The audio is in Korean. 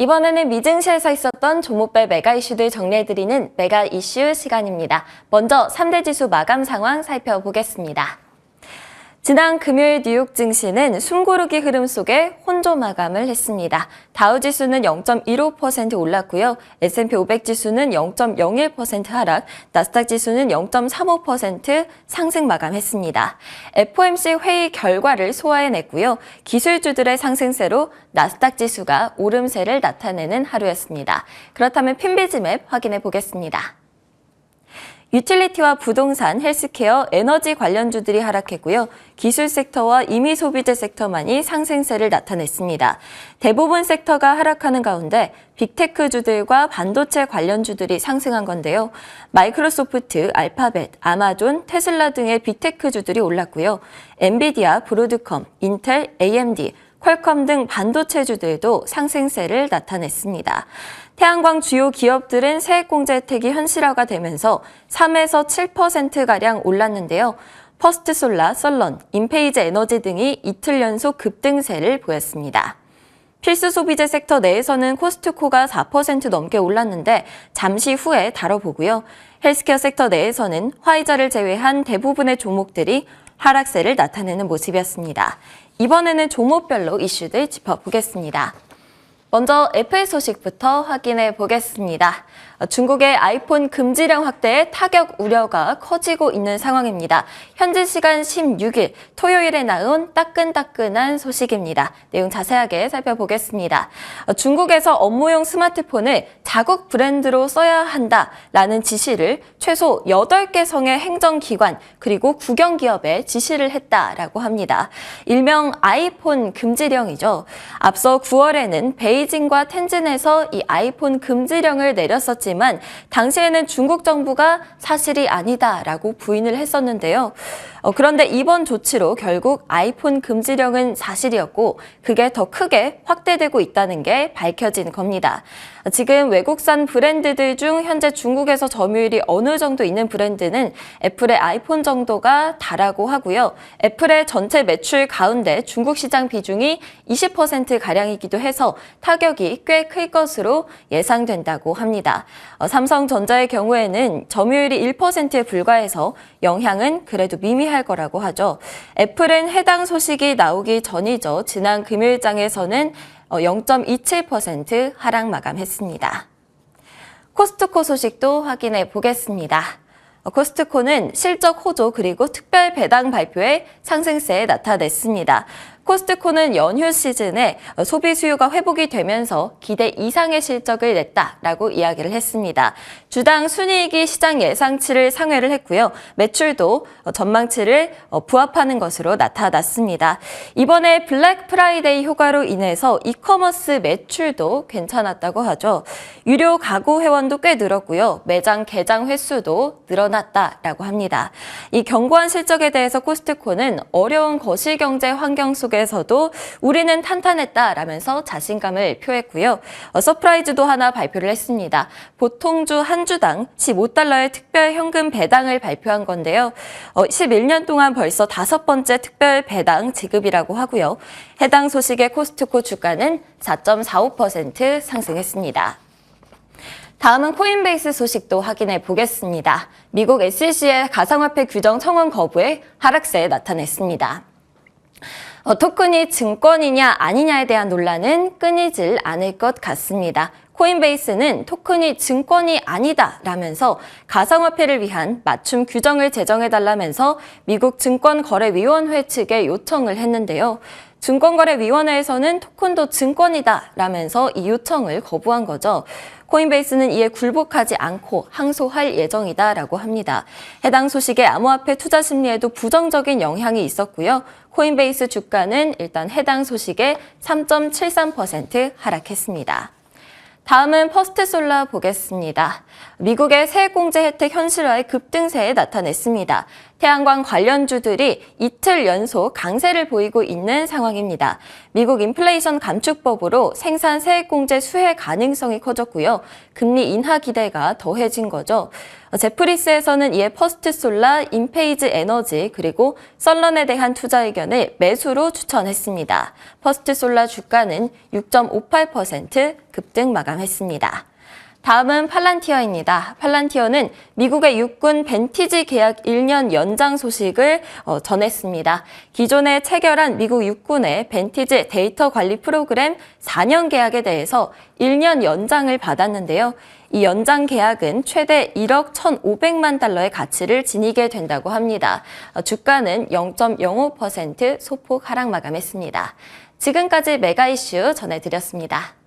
이번에는 미증시에서 있었던 종목별 메가 이슈들 정리해드리는 메가 이슈 시간입니다. 먼저 3대 지수 마감 상황 살펴보겠습니다. 지난 금요일 뉴욕 증시는 숨고르기 흐름 속에 혼조 마감을 했습니다. 다우지수는 0.15% 올랐고요. S&P 500 지수는 0.01% 하락, 나스닥 지수는 0.35% 상승 마감했습니다. FOMC 회의 결과를 소화해냈고요. 기술주들의 상승세로 나스닥 지수가 오름세를 나타내는 하루였습니다. 그렇다면 핀비즈맵 확인해 보겠습니다. 유틸리티와 부동산, 헬스케어, 에너지 관련주들이 하락했고요. 기술 섹터와 임의 소비재 섹터만이 상승세를 나타냈습니다. 대부분 섹터가 하락하는 가운데 빅테크주들과 반도체 관련주들이 상승한 건데요. 마이크로소프트, 알파벳, 아마존, 테슬라 등의 빅테크주들이 올랐고요. 엔비디아, 브로드컴, 인텔, AMD, 퀄컴 등 반도체주들도 상승세를 나타냈습니다. 태양광 주요 기업들은 세액공제 혜택이 현실화가 되면서 3에서 7%가량 올랐는데요. 퍼스트솔라, 썰런, 인페이즈 에너지 등이 이틀 연속 급등세를 보였습니다. 필수 소비재 섹터 내에서는 코스트코가 4% 넘게 올랐는데 잠시 후에 다뤄보고요. 헬스케어 섹터 내에서는 화이자를 제외한 대부분의 종목들이 하락세를 나타내는 모습이었습니다. 이번에는 종목별로 이슈들 짚어보겠습니다. 먼저 애플 소식부터 확인해 보겠습니다. 중국의 아이폰 금지령 확대에 타격 우려가 커지고 있는 상황입니다. 현지 시간 16일 토요일에 나온 따끈따끈한 소식입니다. 내용 자세하게 살펴보겠습니다. 중국에서 업무용 스마트폰을 자국 브랜드로 써야 한다라는 지시를 최소 8개 성의 행정기관 그리고 국영기업에 지시를 했다라고 합니다. 일명 아이폰 금지령이죠. 앞서 9월에는 베이징과 텐진에서 이 아이폰 금지령을 내렸었지만 당시에는 중국 정부가 사실이 아니다라고 부인을 했었는데요. 그런데 이번 조치로 결국 아이폰 금지령은 사실이었고 그게 더 크게 확대되고 있다는 게 밝혀진 겁니다. 지금 외국산 브랜드들 중 현재 중국에서 점유율이 어느 정도 있는 브랜드는 애플의 아이폰 정도가 다라고 하고요. 애플의 전체 매출 가운데 중국 시장 비중이 20%가량이기도 해서 타격이 꽤 클 것으로 예상된다고 합니다. 삼성전자의 경우에는 점유율이 1%에 불과해서 영향은 그래도 미미할 거라고 하죠. 애플은 해당 소식이 나오기 전이죠. 지난 금요일장에서는 0.27% 하락 마감했습니다. 코스트코 소식도 확인해 보겠습니다. 코스트코는 실적 호조 그리고 특별 배당 발표에 상승세 나타냈습니다. 코스트코는 연휴 시즌에 소비 수요가 회복이 되면서 기대 이상의 실적을 냈다라고 이야기를 했습니다. 주당 순이익이 시장 예상치를 상회를 했고요. 매출도 전망치를 부합하는 것으로 나타났습니다. 이번에 블랙 프라이데이 효과로 인해서 이커머스 매출도 괜찮았다고 하죠. 유료 가구 회원도 꽤 늘었고요. 매장 개장 횟수도 늘어났다라고 합니다. 이 견고한 실적에 대해서 코스트코는 어려운 거시경제 환경 속에서도 우리는 탄탄했다라면서 자신감을 표했고요. 서프라이즈도 하나 발표를 했습니다. 보통주 한 주당 15달러의 특별 현금 배당을 발표한 건데요. 11년 동안 벌써 5번째 특별 배당 지급이라고 하고요. 해당 소식에 코스트코 주가는 4.45% 상승했습니다. 다음은 코인베이스 소식도 확인해 보겠습니다. 미국 SEC의 가상화폐 규정 청원 거부에 하락세 나타냈습니다. 토큰이 증권이냐 아니냐에 대한 논란은 끊이질 않을 것 같습니다. 코인베이스는 토큰이 증권이 아니다라면서 가상화폐를 위한 맞춤 규정을 제정해달라면서 미국 증권거래위원회 측에 요청을 했는데요. 증권거래위원회에서는 토큰도 증권이다라면서 이 요청을 거부한 거죠. 코인베이스는 이에 굴복하지 않고 항소할 예정이다라고 합니다. 해당 소식에 암호화폐 투자 심리에도 부정적인 영향이 있었고요. 코인베이스 주가는 일단 해당 소식에 3.73% 하락했습니다. 다음은 퍼스트솔라 보겠습니다. 미국의 세액공제 혜택 현실화의 급등세에 나타냈습니다. 태양광 관련주들이 이틀 연속 강세를 보이고 있는 상황입니다. 미국 인플레이션 감축법으로 생산 세액공제 수혜 가능성이 커졌고요. 금리 인하 기대가 더해진 거죠. 제프리스에서는 이에 퍼스트솔라, 인페이즈 에너지 그리고 썰런에 대한 투자 의견을 매수로 추천했습니다. 퍼스트솔라 주가는 6.58% 급등 마감했습니다. 다음은 팔란티어입니다. 팔란티어는 미국의 육군 벤티지 계약 1년 연장 소식을 전했습니다. 기존에 체결한 미국 육군의 벤티지 데이터 관리 프로그램 4년 계약에 대해서 1년 연장을 받았는데요. 이 연장 계약은 최대 1억 1,500만 달러의 가치를 지니게 된다고 합니다. 주가는 0.05% 소폭 하락 마감했습니다. 지금까지 메가 이슈 전해드렸습니다.